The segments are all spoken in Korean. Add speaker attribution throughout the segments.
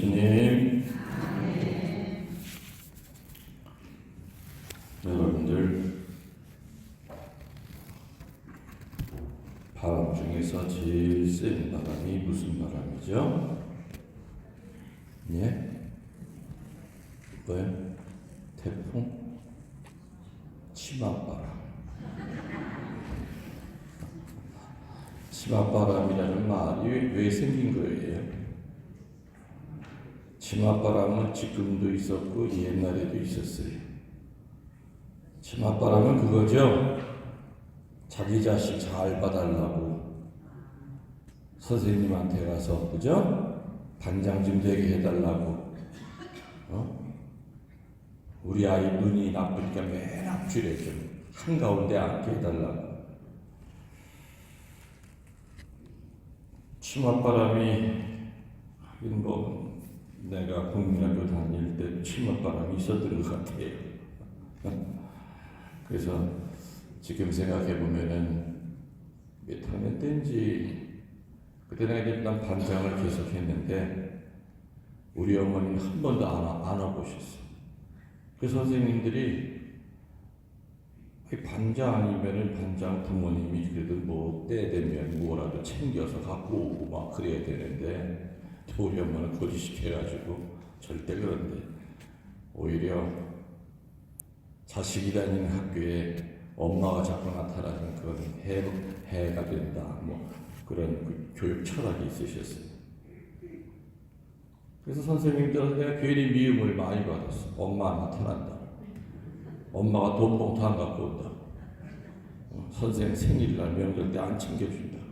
Speaker 1: 예수님. 여러분들, 바람 중에서 제일 센 바람이 무슨 바람이죠? 예? 뭐요? 태풍? 치맛바람. 치맛바람이라는 말이 왜 생긴 거예요? 치맛바람은 지금도 있었고 옛날에도 있었어요. 치맛바람은 그거죠. 자기 자식 잘 봐달라고 선생님한테 가서, 그죠? 반장 좀 되게 해달라고. 우리 아이 눈이 나쁘니까 맨 앞줄에 좀 한가운데 앉게 해달라고. 치맛바람이, 하긴 뭐 내가 국민학교 다닐 때 치맛바람이 있었던 것 같아요. 그래서 지금 생각해 보면은 몇 학년 때인지, 그때 내가 난 반장을 계속 했는데 우리 어머니는 한 번도 안 와보셨어. 그 선생님들이 반장 아니면은 반장 부모님이 그래도 뭐 때 되면 뭐라도 챙겨서 갖고 오고 막 그래야 되는데, 우리 엄마는 고지시켜가지고 절대. 그런데 오히려 자식이 다니는 학교에 엄마가 자꾸 나타나는 그런 해가 된다, 뭐 그런 그 교육 철학이 있으셨어요. 그래서 선생님들한테 내가 괜히 미움을 많이 받았어. 엄마 나타난다, 엄마가 돈 봉투 안 갖고 온다, 선생 생일날 명절 때 안 챙겨준다고.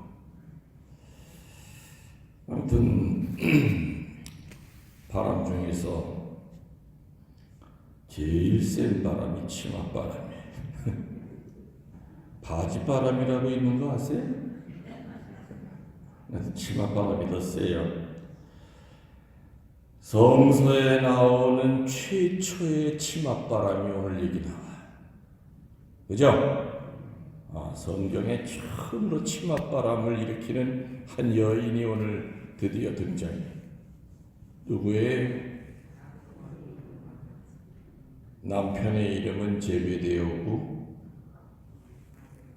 Speaker 1: 아무튼 바람 중에서 제일 센 바람이 치맛바람이에요. 바지바람이라고 있는 거 아세요? 치맛바람이 더 세요. 성서에 나오는 최초의 치맛바람이 오늘 얘기 나와요. 그죠? 성경에 처음으로 치맛바람을 일으키는 한 여인이 오늘 드디어 등장해요. 누구예요? 남편의 이름은 제베데오고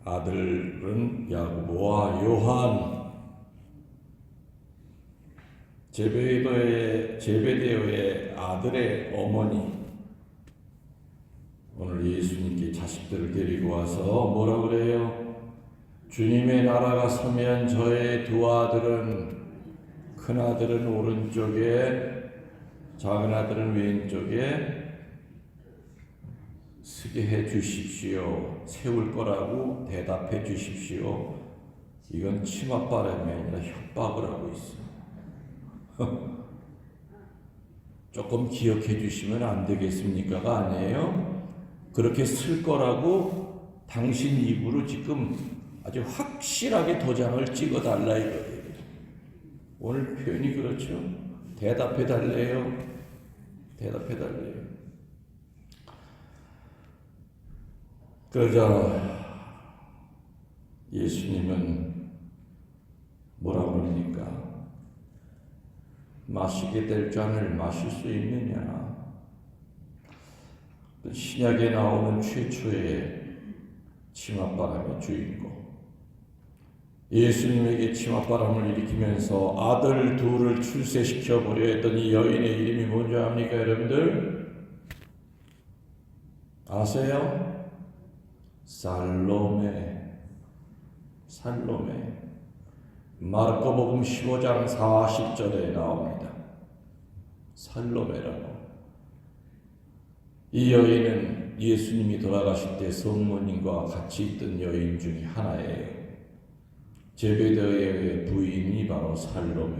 Speaker 1: 아들은 야고보와 요한. 제베데오의 아들의 어머니, 오늘 예수님께 자식들을 데리고 와서 뭐라 그래요? 주님의 나라가 서면 저의 두 아들은, 큰 아들은 오른쪽에, 작은 아들은 왼쪽에 서게 해 주십시오. 세울 거라고 대답해 주십시오. 이건 치맛바람이 아니라 협박을 하고 있어. 조금 기억해 주시면 안 되겠습니까가 아니에요. 그렇게 쓸 거라고 당신 입으로 지금 아주 확실하게 도장을 찍어 달라 이거예요. 오늘 표현이 그렇죠. 대답해 달래요. 대답해 달래요. 그러자 예수님은 뭐라고 그러니까, 마시게 될 잔을 마실 수 있느냐. 신약에 나오는 최초의 치맛바람의 주인공, 예수님에게 치맛바람을 일으키면서 아들 둘을 출세시켜 보려 했던 이 여인의 이름이 뭔지 압니까 여러분들? 아세요? 살로메. 마르코복음 15장 40절에 나옵니다. 살로메라고. 이 여인은 예수님이 돌아가실 때 성모님과 같이 있던 여인 중에 하나예요. 제베데오의 부인이 바로 살로메.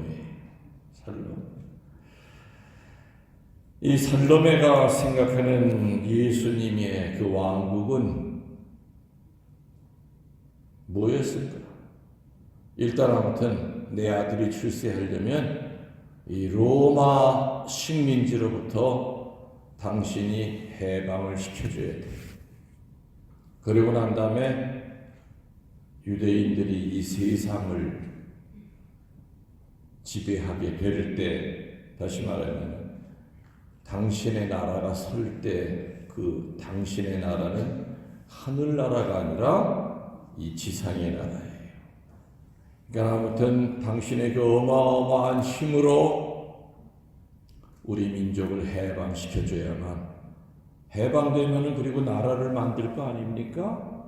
Speaker 1: 이 살로메가 생각하는 예수님의 그 왕국은 뭐였을까? 일단 아무튼 내 아들이 출세하려면 이 로마 식민지로부터 당신이 해방을 시켜줘야 돼. 그리고 난 다음에 유대인들이 이 세상을 지배하게 될 때 다시 말하면 당신의 나라가 설 때 그 당신의 나라는 하늘나라가 아니라 이 지상의 나라예요. 그러니까 아무튼 당신의 그 어마어마한 힘으로 우리 민족을 해방시켜줘야만, 해방되면은 그리고 나라를 만들 거 아닙니까?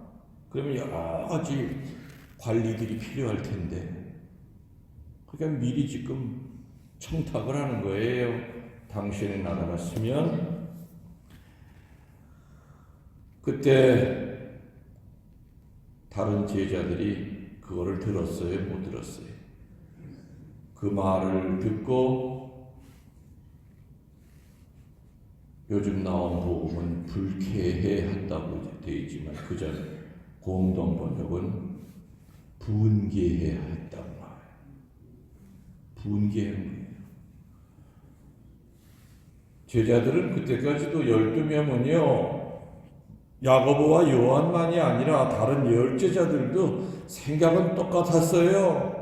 Speaker 1: 그러면 여러 가지 관리들이 필요할 텐데, 그러니까 미리 지금 청탁을 하는 거예요. 당신의 나라가 쓰면. 그때 다른 제자들이 그거를 들었어요? 못 들었어요? 그 말을 듣고 요즘 나온 복음은 불쾌해 한다고 되어 있지만 그 전 공동 번역은 분개해 했다고 말해요. 분개한 거예요. 제자들은 그때까지도 12명은요 야고보와 요한만이 아니라 다른 10제자들도 생각은 똑같았어요.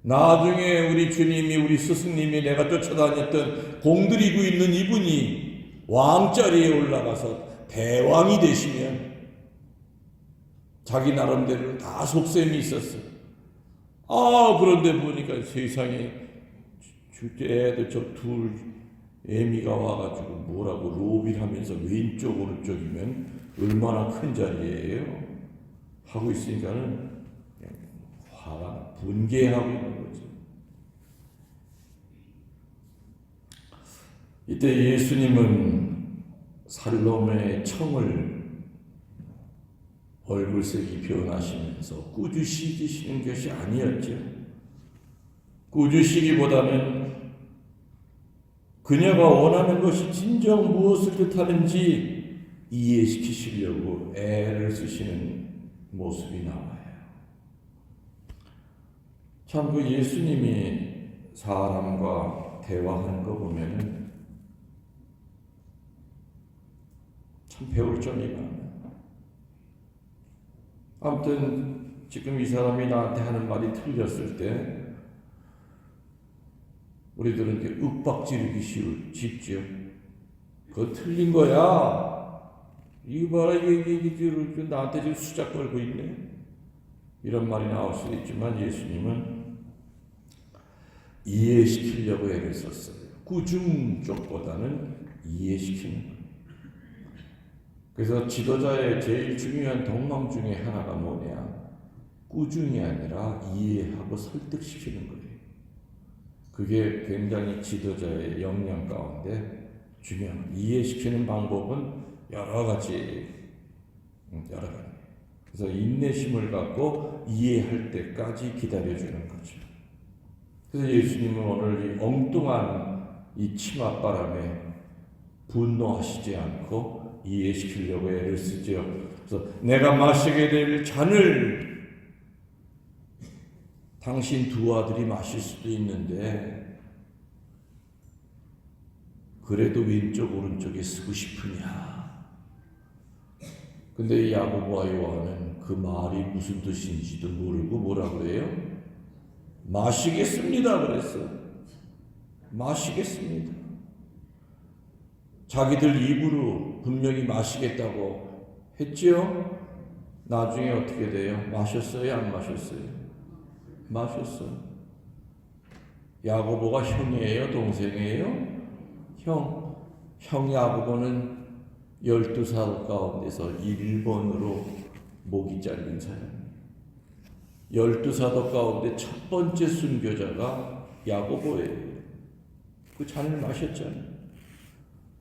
Speaker 1: 나중에 우리 주님이, 우리 스승님이 내가 쫓아다녔던 공들이고 있는 이분이 왕자리에 올라가서 대왕이 되시면 자기 나름대로 다 속셈이 있었어. 그런데 보니까 세상에 주제도 저 둘 애미가 와가지고 뭐라고 로비하면서 왼쪽 오른쪽이면 얼마나 큰 자리예요 하고 있으니까는 화가 분개하고 있는 거죠. 이때 예수님은 살롬의 청을 얼굴색이 변하시면서 꾸짖으시는 것이 아니었죠. 꾸짖으시기보다는 그녀가 원하는 것이 진정 무엇을 뜻하는지 이해시키시려고 애를 쓰시는 모습이 나와요. 참 그 예수님이 사람과 대화하는 거 보면은 참 배울 점이 많아요. 아무튼 지금 이 사람이 나한테 하는 말이 틀렸을 때 우리들은 이제 윽박지르기 쉽죠. 그거 틀린 거야. 이거 봐라, 이게 나한테 지금 수작 걸고 있네. 이런 말이 나올 수도 있지만 예수님은 이해시키려고 애를 썼어요. 꾸중 쪽보다는 이해시키는 거예요. 그래서 지도자의 제일 중요한 동망 중에 하나가 뭐냐? 꾸중이 아니라 이해하고 설득시키는 거예요. 그게 굉장히 지도자의 역량 가운데 중요한, 이해시키는 방법은 여러 가지. 그래서 인내심을 갖고 이해할 때까지 기다려주는 거죠. 그래서 예수님은 오늘 이 엉뚱한 이 치맛바람에 분노하시지 않고 이해시키려고 애를 쓰죠. 그래서 내가 마시게 될 잔을 당신 두 아들이 마실 수도 있는데 그래도 왼쪽 오른쪽에 쓰고 싶으냐. 근데 야고보와 요한은 그 말이 무슨 뜻인지도 모르고 뭐라고 해요? 마시겠습니다 그랬어. 마시겠습니다. 자기들 입으로 분명히 마시겠다고 했지요. 나중에 어떻게 돼요? 마셨어요? 안 마셨어요? 마셨어. 야고보가 형이에요? 동생이에요? 형 야고보는 12사도 가운데서 1번으로 목이 잘린 사람. 12사도 가운데 첫 번째 순교자가 야고보예요. 그 잔을 마셨잖아요.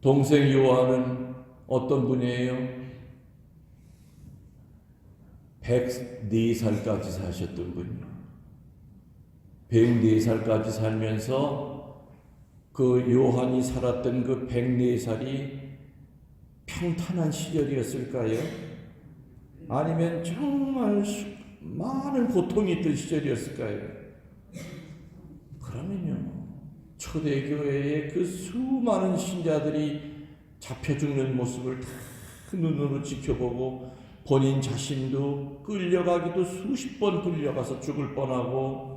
Speaker 1: 동생 요한은 어떤 분이에요? 104살까지 사셨던 분이에요. 104살까지 살면서 그 요한이 살았던 그 104살이 평탄한 시절이었을까요? 아니면 정말 많은 고통이 있던 시절이었을까요? 그러면요, 초대교회의 그 수많은 신자들이 잡혀 죽는 모습을 다 눈으로 지켜보고 본인 자신도 끌려가기도 수십 번 끌려가서 죽을 뻔하고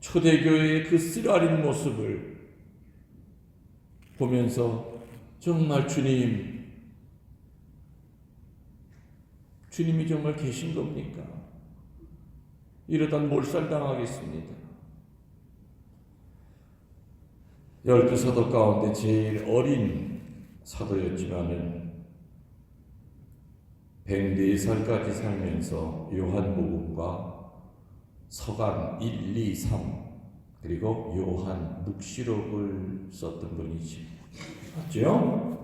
Speaker 1: 초대교회의 그 쓰라린 모습을 보면서 정말 주님이 정말 계신 겁니까? 이러다 몰살당하겠습니다. 12 사도 가운데 제일 어린 사도였지만은 104살까지 살면서 요한복음과 서간 1, 2, 3 그리고 요한 묵시록을 썼던 분이지. 맞죠?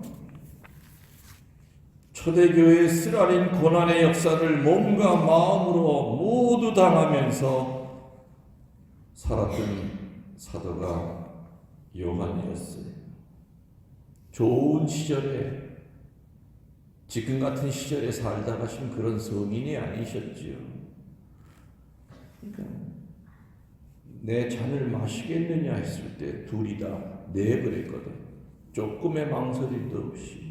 Speaker 1: 초대교회의 쓰라린 고난의 역사를 몸과 마음으로 모두 당하면서 살았던 사도가 요한이었어요. 좋은 시절에, 지금 같은 시절에 살다 가신 그런 성인이 아니셨지요. 그러니까 내 잔을 마시겠느냐 했을 때 둘이 다 네 그랬거든. 조금의 망설임도 없이.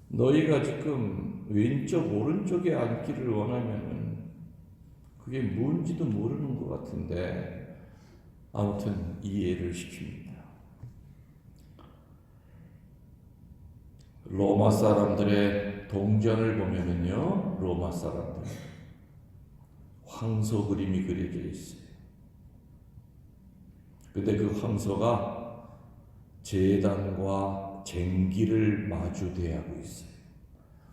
Speaker 1: 너희가 지금 왼쪽 오른쪽에 앉기를 원하면은 그게 뭔지도 모르는 것 같은데 아무튼 이해를 시킵니다. 로마 사람들의 동전을 보면은요, 로마 사람들 황소 그림이 그려져 있어요. 근데 그 황소가 제단과 쟁기를 마주 대하고 있어요.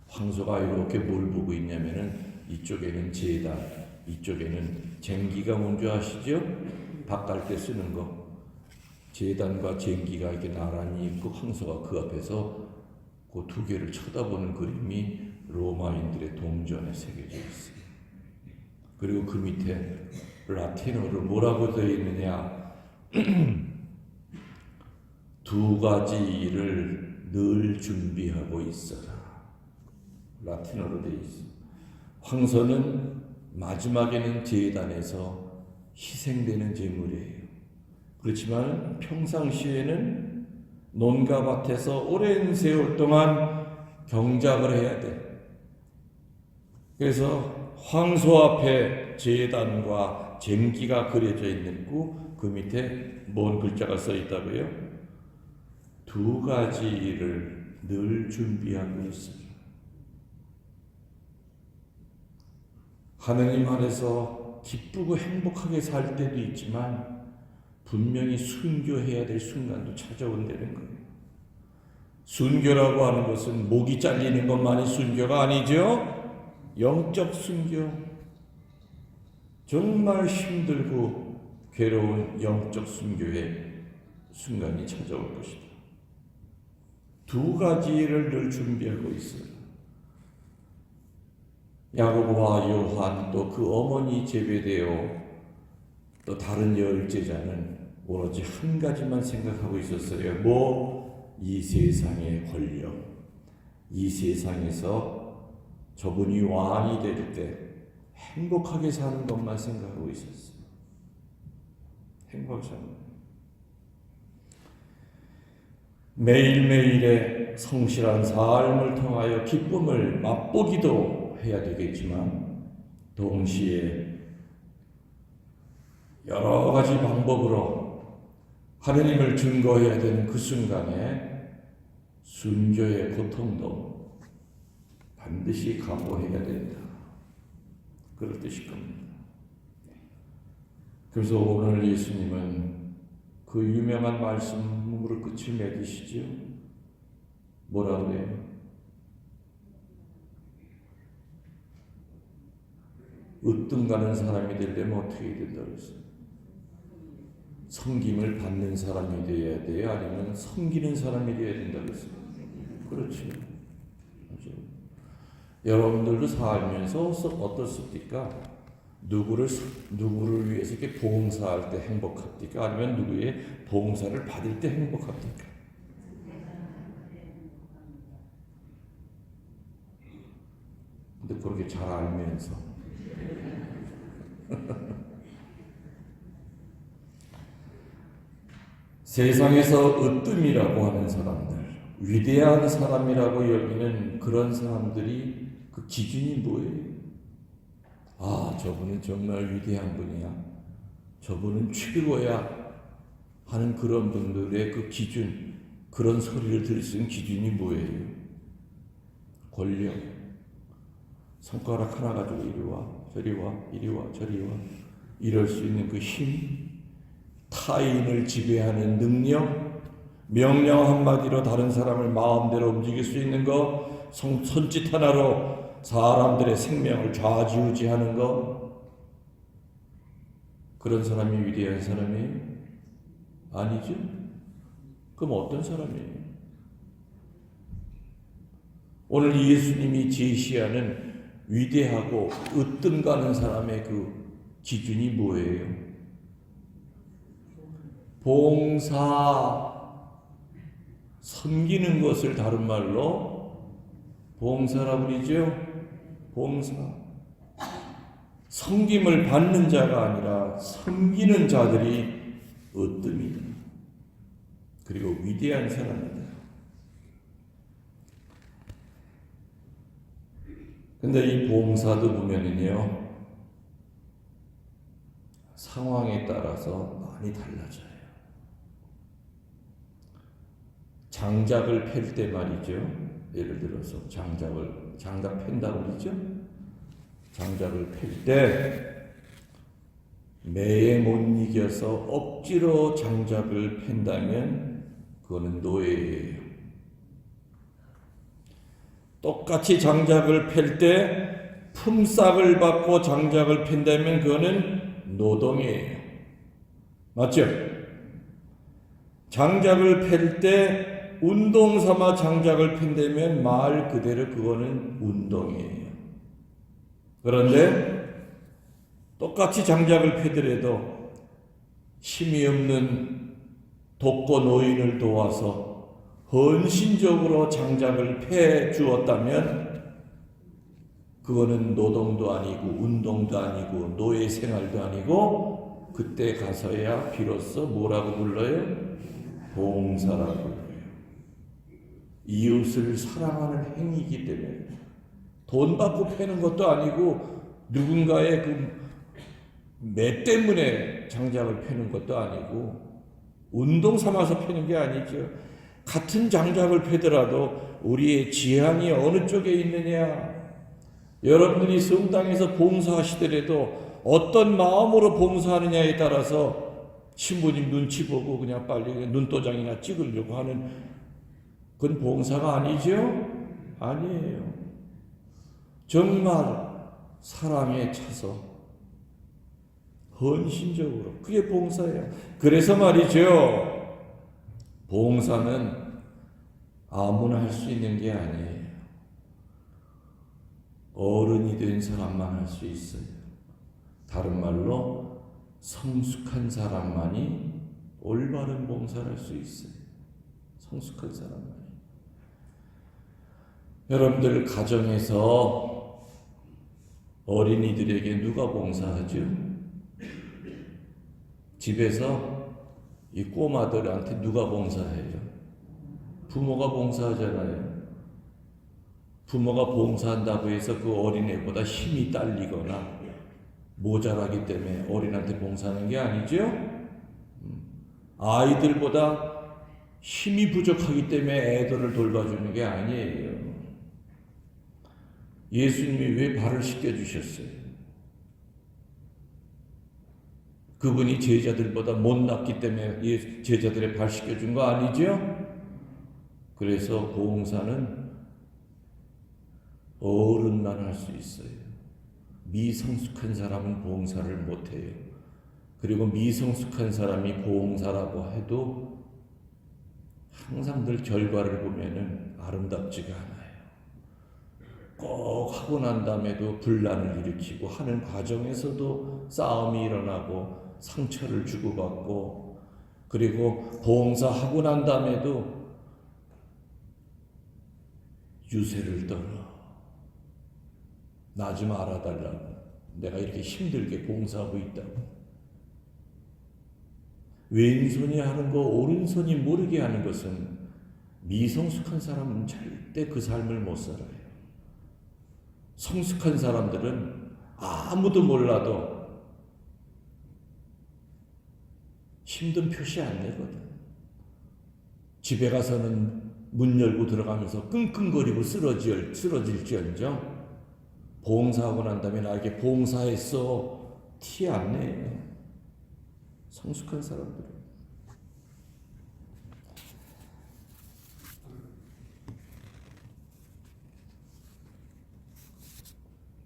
Speaker 1: 황소가 이렇게 뭘 보고 있냐면은 이쪽에는 제단, 이쪽에는 쟁기가 뭔지 아시죠? 밥 갈 때 쓰는 거. 제단과 쟁기가 이렇게 나란히 있고 황소가 그 앞에서 그 두 개를 쳐다보는 그림이 로마인들의 동전에 새겨져 있어요. 그리고 그 밑에 라틴어로 뭐라고 되어 있느냐? 두 가지 일을 늘 준비하고 있어라. 라틴어로 되어 있어. 황소는 마지막에는 제단에서 희생되는 제물이에요. 그렇지만 평상시에는 논과 밭에서 오랜 세월 동안 경작을 해야 돼. 그래서 황소 앞에 제단과 쟁기가 그려져 있고 그 밑에 뭔 글자가 써 있다고요? 두 가지 일을 늘 준비하고 있습니다. 하느님 안에서 기쁘고 행복하게 살 때도 있지만 분명히 순교해야 될 순간도 찾아온다는 거예요. 순교라고 하는 것은 목이 잘리는 것만이 순교가 아니죠. 영적 순교, 정말 힘들고 괴로운 영적 순교의 순간이 찾아올 것이다. 두 가지 일을 늘 준비하고 있어요. 야고보와 요한 또 그 어머니 제베데오 또 다른 열제자는 오로지 한 가지만 생각하고 있었어요. 이 세상의 권력, 이 세상에서 저분이 왕이 될 때 행복하게 사는 것만 생각하고 있었어요. 행복하게 사는 것. 매일매일의 성실한 삶을 통하여 기쁨을 맛보기도 해야 되겠지만 동시에 여러 가지 방법으로 하느님을 증거해야 되는 그 순간에 순교의 고통도 반드시 각오해야 된다. 그럴 뜻일 겁니다. 그래서 오늘 예수님은 그 유명한 말씀으로 끝을 맺으시죠. 뭐라고 해요? 으뜸 가는 사람이 되려면 어떻게 된다고 했어요? 섬김을 받는 사람이 되어야 돼요? 아니면 섬기는 사람이 되어야 된다고 했어요? 그렇죠. 여러분들도 살면서 어떻습니까? 누구를 위해서 이렇게 봉사할 때 행복합니까? 아니면 누구의 봉사를 받을 때 행복합니까? 근데 그렇게 잘 알면서 세상에서 으뜸이라고 하는 사람들, 위대한 사람이라고 여기는 그런 사람들이 그 기준이 뭐예요? 저분은 정말 위대한 분이야, 저분은 최고야 하는 그런 분들의 그 기준, 그런 소리를 들을 수 있는 기준이 뭐예요? 권력. 손가락 하나 가지고 이리 와, 저리 와, 이리 와, 저리 와, 이럴 수 있는 그 힘, 타인을 지배하는 능력, 명령 한마디로 다른 사람을 마음대로 움직일 수 있는 거, 손짓 하나로 사람들의 생명을 좌지우지하는 거, 그런 사람이 위대한 사람이에요? 아니죠? 그럼 어떤 사람이에요? 오늘 예수님이 제시하는 위대하고 으뜸 가는 사람의 그 기준이 뭐예요? 봉사, 섬기는 것을 다른 말로 봉사라고 그러죠? 봉사. 섬김을 받는 자가 아니라 섬기는 자들이 으뜸이다. 그리고 위대한 사람이다. 근데 이 봉사도 보면은요, 상황에 따라서 많이 달라져요. 장작을 팰 때 말이죠. 예를 들어서 장작 팬다고 그러죠. 장작을 팰 때 매에 못 이겨서 억지로 장작을 팬다면 그거는 노예예요. 똑같이 장작을 팰 때 품삯을 받고 장작을 팬다면 그거는 노동이에요. 맞죠? 장작을 팰 때 운동 삼아 장작을 팬다면 말 그대로 그거는 운동이에요. 그런데 똑같이 장작을 패더라도 힘이 없는 독거 노인을 도와서 헌신적으로 장작을 패 주었다면 그거는 노동도 아니고 운동도 아니고 노예 생활도 아니고 그때 가서야 비로소 뭐라고 불러요? 봉사라고 불러요. 이웃을 사랑하는 행위이기 때문에 돈 받고 패는 것도 아니고 누군가의 그 매 때문에 장작을 패는 것도 아니고 운동 삼아서 패는 게 아니죠. 같은 장작을 패더라도 우리의 지향이 어느 쪽에 있느냐. 여러분들이 성당에서 봉사하시더라도 어떤 마음으로 봉사하느냐에 따라서 신부님 눈치 보고 그냥 빨리 눈도장이나 찍으려고 하는 그건 봉사가 아니죠? 아니에요. 정말 사랑에 차서 헌신적으로 그게 봉사예요. 그래서 말이죠. 봉사는 아무나 할 수 있는 게 아니에요. 어른이 된 사람만 할 수 있어요. 다른 말로 성숙한 사람만이 올바른 봉사를 할 수 있어요. 성숙한 사람만이. 여러분들 가정에서 어린이들에게 누가 봉사하죠? 집에서 이 꼬마들한테 누가 봉사해요? 부모가 봉사하잖아요. 부모가 봉사한다고 해서 그 어린애보다 힘이 딸리거나 모자라기 때문에 어린한테 봉사하는 게 아니죠. 아이들보다 힘이 부족하기 때문에 애들을 돌봐주는 게 아니에요. 예수님이 왜 발을 씻겨주셨어요? 그분이 제자들보다 못났기 때문에 제자들의 발 씻겨준 거 아니죠? 그래서 봉사는 어른만 할 수 있어요. 미성숙한 사람은 봉사를 못해요. 그리고 미성숙한 사람이 봉사라고 해도 항상 늘 결과를 보면은 아름답지가 않아요. 꼭 하고 난 다음에도 분란을 일으키고 하는 과정에서도 싸움이 일어나고 상처를 주고받고 그리고 봉사하고 난 다음에도 유세를 떨어. 나 좀 알아달라고. 내가 이렇게 힘들게 봉사하고 있다고. 왼손이 하는 거 오른손이 모르게 하는 것은 미성숙한 사람은 절대 그 삶을 못 살아요. 성숙한 사람들은 아무도 몰라도 힘든 표시 안 내거든. 집에 가서는 문 열고 들어가면서 끙끙거리고 쓰러질지언정 봉사하고 난 다음에 나에게 봉사했어 티 안 내요. 성숙한 사람들은.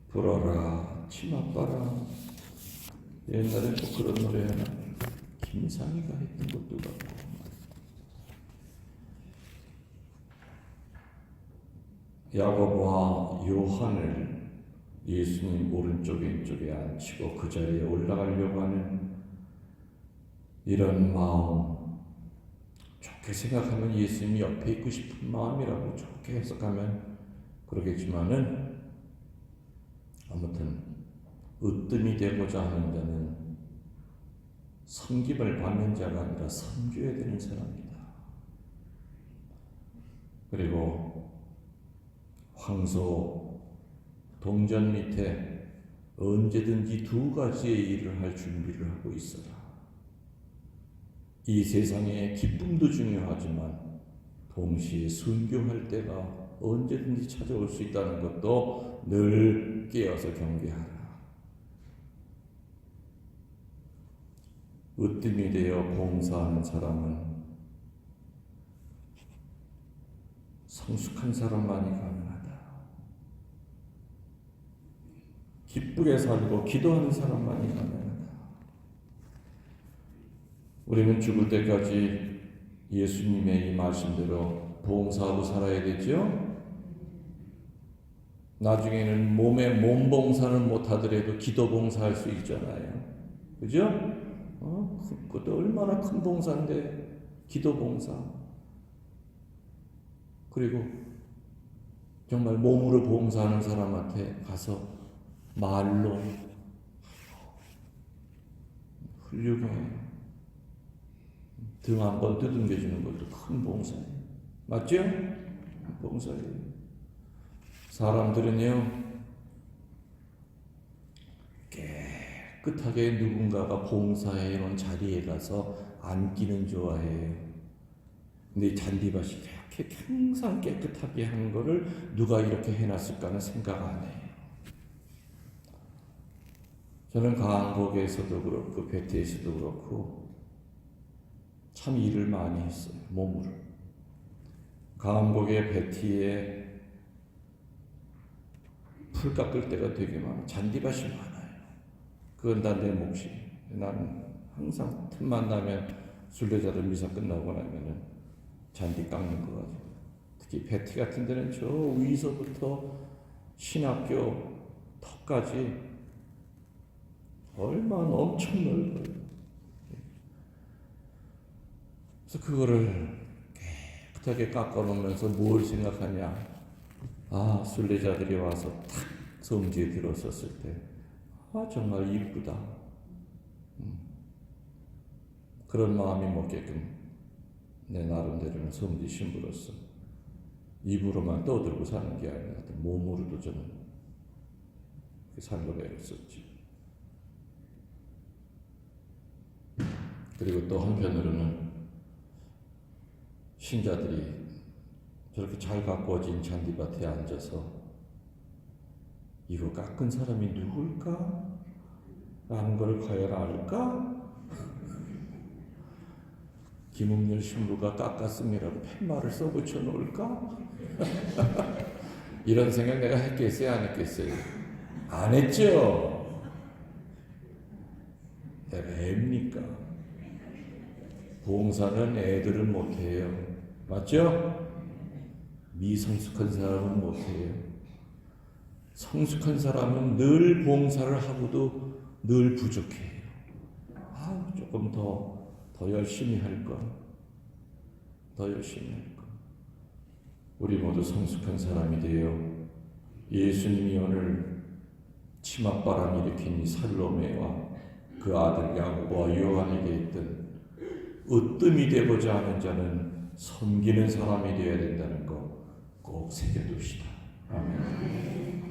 Speaker 1: 불어라 치맛바라. 옛날에 또 그런 노래 하나 김상희가 했던 것도 같고. 야고보와 요한을 예수님 오른쪽 왼쪽에 앉히고 그 자리에 올라가려고 하는 이런 마음, 좋게 생각하면 예수님이 옆에 있고 싶은 마음이라고 좋게 해석하면 그러겠지만은 아무튼 으뜸이 되고자 하는 자는 섬김을 받는 자가 아니라 섬겨야 되는 사람이다. 그리고 황소 동전 밑에 언제든지 두 가지의 일을 할 준비를 하고 있어라. 이 세상의 기쁨도 중요하지만 동시에 순교할 때가 언제든지 찾아올 수 있다는 것도 늘 깨어서 경계하라. 으뜸이 되어 봉사하는 사람은 성숙한 사람만이 가능하다. 기쁘게 살고 기도하는 사람만이 가능하다. 우리는 죽을 때까지 예수님의 이 말씀대로 봉사하고 살아야 되죠. 나중에는 몸 봉사는 못하더라도 기도 봉사할 수 있잖아요. 그죠? 그것도 얼마나 큰 봉사인데 기도 봉사. 그리고 정말 몸으로 봉사하는 사람한테 가서 말로 훌륭해. 등 한번 두둥겨주는 것도 큰 봉사예요. 맞죠? 봉사예요. 사람들은요, 깨끗하게 누군가가 봉사해 놓은 자리에 가서 앉기는 좋아해요. 근데 잔디밭이 이렇게 항상 깨끗하게 하는 거를 누가 이렇게 해놨을까는 생각 안 해요. 저는 강곡에서도 그렇고 베트에서도 그렇고 참 일을 많이 했어요. 몸으로. 강곡의 베티에 풀 깎을 때가 되게 많아요. 잔디밭이 많아요. 그건 다 내 몫이. 나는 항상 틈만 나면 순례자들 미사 끝나고 나면은 잔디 깎는 거 가지고. 특히 베티 같은 데는 저 위서부터 신학교 턱까지 얼마나 엄청 넓어요. 그래서 그거를 깨끗하게 깎아놓으면서 뭘 생각하냐. 순례자들이 와서 탁 성지에 들어섰을 때, 정말 이쁘다. 그런 마음이 먹게끔 내 나름대로는 성지 신부로서 입으로만 떠들고 사는 게 아니라 몸으로도 저는 살려고 애썼지. 그리고 또 한편으로는 신자들이 저렇게 잘 가꾸어진 잔디밭에 앉아서 이거 깎은 사람이 누굴까? 라는 걸 과연 알까? 김웅렬 신부가 깎았음이라고 팻말을 써붙여 놓을까? 이런 생각 내가 했겠어요? 안 했겠어요? 안 했죠? 내가 애입니까? 봉사는 애들은 못해요. 맞죠? 미성숙한 사람은 못해요. 성숙한 사람은 늘 봉사를 하고도 늘 부족해요. 조금 더 열심히 할 걸. 더 열심히 할 걸. 우리 모두 성숙한 사람이 되어 예수님이 오늘 치맛바람 일으킨 살로메와 그 아들 야고보와 요한에게 있던 으뜸이 되고자 하는 자는 섬기는 사람이 되어야 된다는 거 꼭 새겨둡시다. 아멘.